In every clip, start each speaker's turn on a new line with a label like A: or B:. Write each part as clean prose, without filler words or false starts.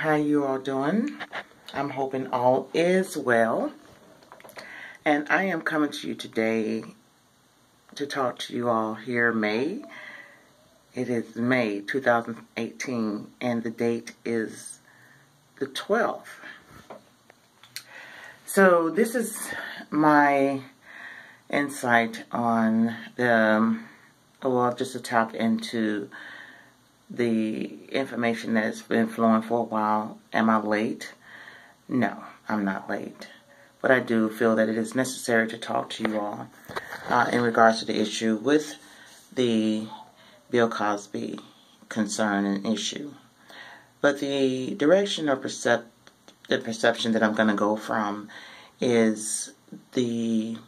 A: How you all doing? I'm hoping all is well. And I am coming to you today to talk to you all here May. It is May 2018 and the date is the 12th. So this is my insight on just to tap into the information that has been flowing for a while. Am I late? No, I'm not late. But I do feel that it is necessary to talk to you all in regards to the issue with the Bill Cosby concern and issue. But the direction or the perception that I'm going to go from is the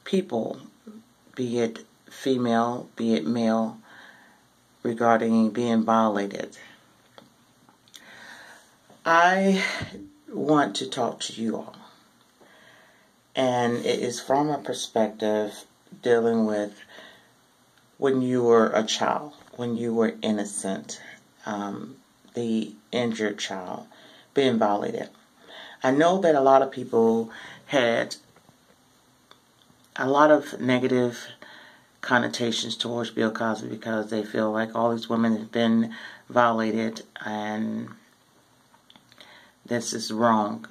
A: people, be it female, be it male, regarding being violated. I want to talk to you all, and it is from a perspective dealing with when you were a child, when you were innocent, the injured child being violated. I know that a lot of people had a lot of negative connotations towards Bill Cosby because they feel like all these women have been violated and this is wrong.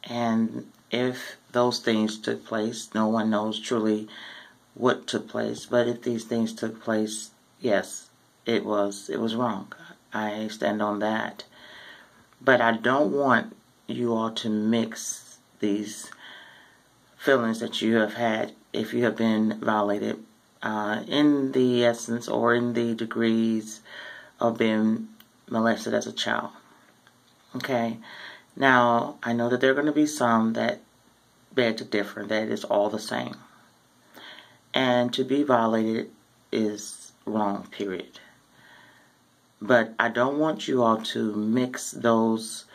A: And if those things took place, no one knows truly what took place. But if these things took place, yes, it was wrong. I stand on that. But I don't want you all to mix these feelings that you have had if you have been violated in the essence or in the degrees of being molested as a child. Okay? Now, I know that there are going to be some that beg to differ, that it's all the same. And to be violated is wrong, period. But I don't want you all to mix those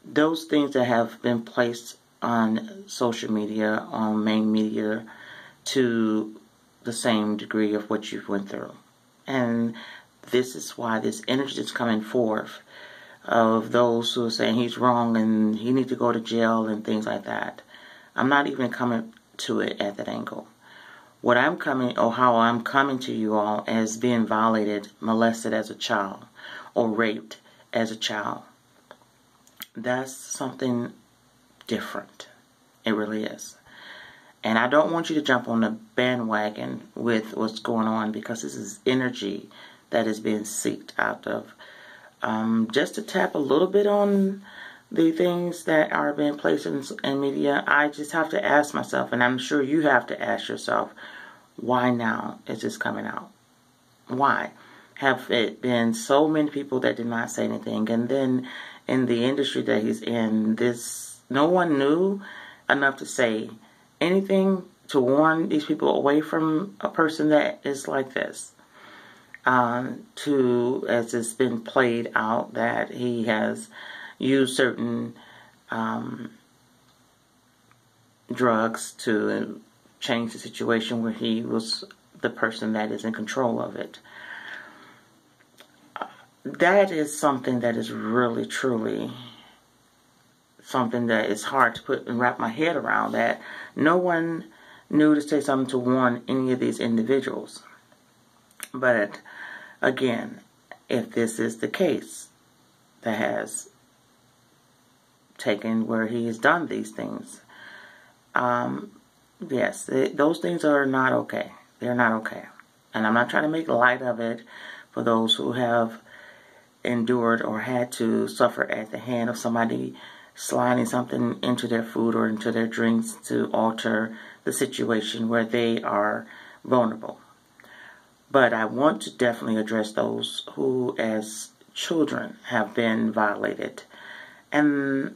A: things that have been placed on social media, on main media, to the same degree of what you've went through. And this is why this energy is coming forth of those who are saying he's wrong and he needs to go to jail and things like that. I'm not even coming to it at that angle. What I'm coming, or how I'm coming to you all as being violated, molested as a child, or raped as a child, that's something different. It really is. And I don't want you to jump on the bandwagon with what's going on, because this is energy that is being seeked out of. Just to tap a little bit on the things that are being placed in media, I just have to ask myself, and I'm sure you have to ask yourself, why now is this coming out? Why? Have it been so many people that did not say anything? And then in the industry that he's in, no one knew enough to say anything to warn these people away from a person that is like this. As it's been played out, that he has used certain drugs to change the situation where he was the person that is in control of it. That is something that is really, truly something that is hard to put and wrap my head around, that no one knew to say something to warn any of these individuals. But again, if this is the case that has taken where he has done these things, yes, those things are not okay. They're not okay. And I'm not trying to make light of it for those who have endured or had to suffer at the hand of somebody sliding something into their food or into their drinks to alter the situation where they are vulnerable. But I want to definitely address those who, as children, have been violated. And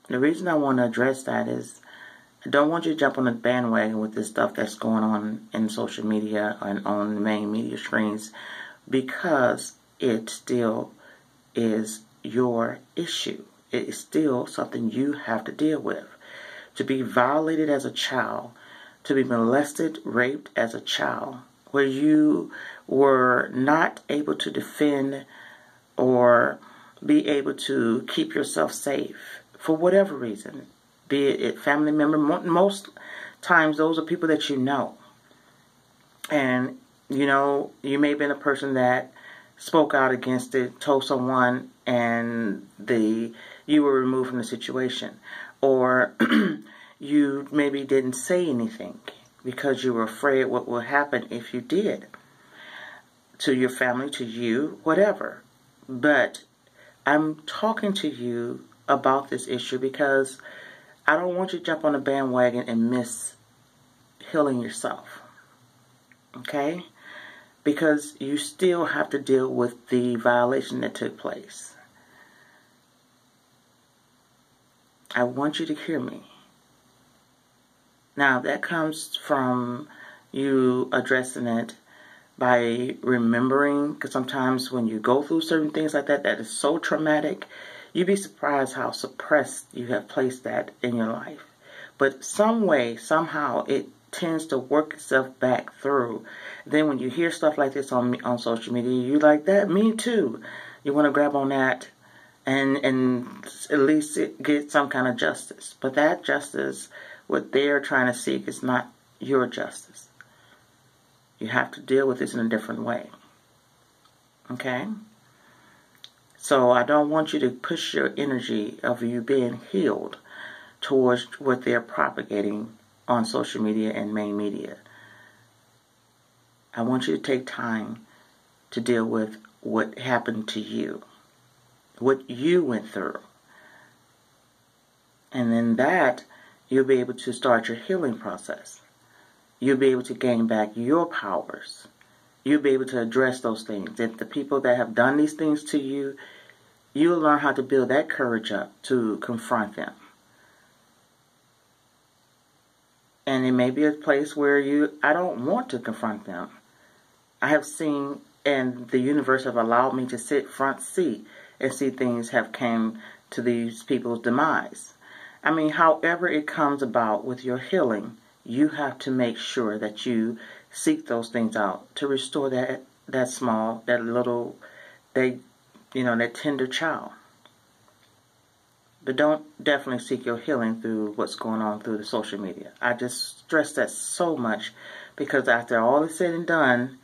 A: the reason I want to address that is I don't want you to jump on the bandwagon with this stuff that's going on in social media and on the main media screens, because it still is your issue. It is still something you have to deal with. To be violated as a child, to be molested, raped as a child, where you were not able to defend or be able to keep yourself safe for whatever reason, be it family member. Most times those are people that you know. And, you know, you may have been a person that spoke out against it, told someone, and you were removed from the situation. Or you maybe didn't say anything because you were afraid what would happen if you did to your family, to you, whatever. But I'm talking to you about this issue because I don't want you to jump on the bandwagon and miss healing yourself. Okay? Because you still have to deal with the violation that took place. I want you to hear me. Now, that comes from you addressing it by remembering, because sometimes when you go through certain things like that, that is so traumatic, you'd be surprised how suppressed you have placed that in your life. But some way, somehow, it tends to work itself back through. Then when you hear stuff like this on social media, you like, that, me too. You want to grab on that and at least get some kind of justice. But that justice, what they're trying to seek, is not your justice. You have to deal with this in a different way. Okay? So I don't want you to push your energy of you being healed towards what they're propagating on social media and main media. I want you to take time to deal with what happened to you, what you went through. And then that, you'll be able to start your healing process. You'll be able to gain back your powers. You'll be able to address those things. If the people that have done these things to you, you'll learn how to build that courage up to confront them. And it may be a place where I don't want to confront them. I have seen, and the universe have allowed me to sit front seat and see things have came to these people's demise. I mean, however it comes about with your healing, you have to make sure that you seek those things out to restore that tender child. But don't definitely seek your healing through what's going on through the social media. I just stress that so much because after all is said and done,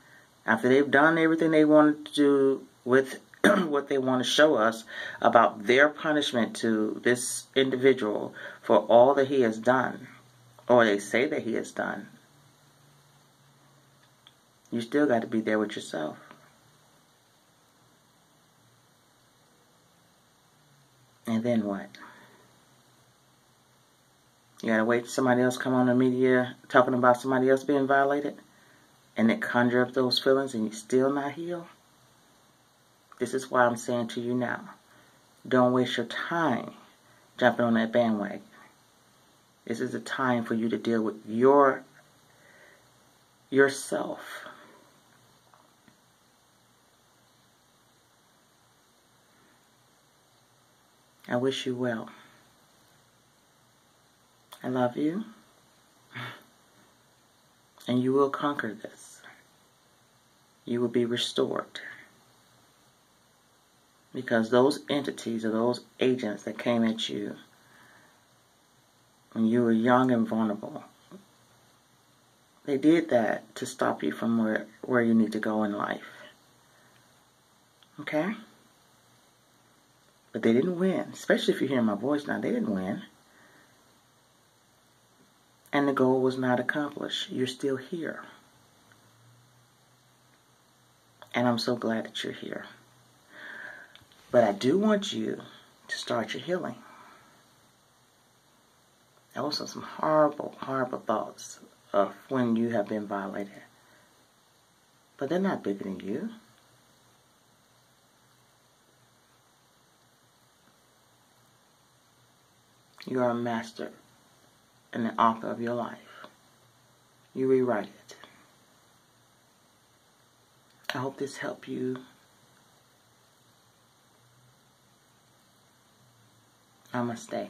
A: after they've done everything they wanted to do with what they want to show us about their punishment to this individual for all that he has done, or they say that he has done, you still got to be there with yourself. And then what? You gotta wait till somebody else come on the media talking about somebody else being violated, and it conjure up those feelings, and you still not healed? This is why I'm saying to you now, don't waste your time jumping on that bandwagon. This is the time for you to deal with yourself. I wish you well. I love you. And you will conquer this. You will be restored. Because those entities or those agents that came at you when you were young and vulnerable, they did that to stop you from where you need to go in life. Okay? But they didn't win. Especially if you hear my voice now, they didn't win. And the goal was not accomplished. You're still here. And I'm so glad that you're here. But I do want you to start your healing. Those are some horrible, horrible thoughts of when you have been violated. But they're not bigger than you. You are a master and the author of your life. You rewrite it. I hope this helped you. Namaste.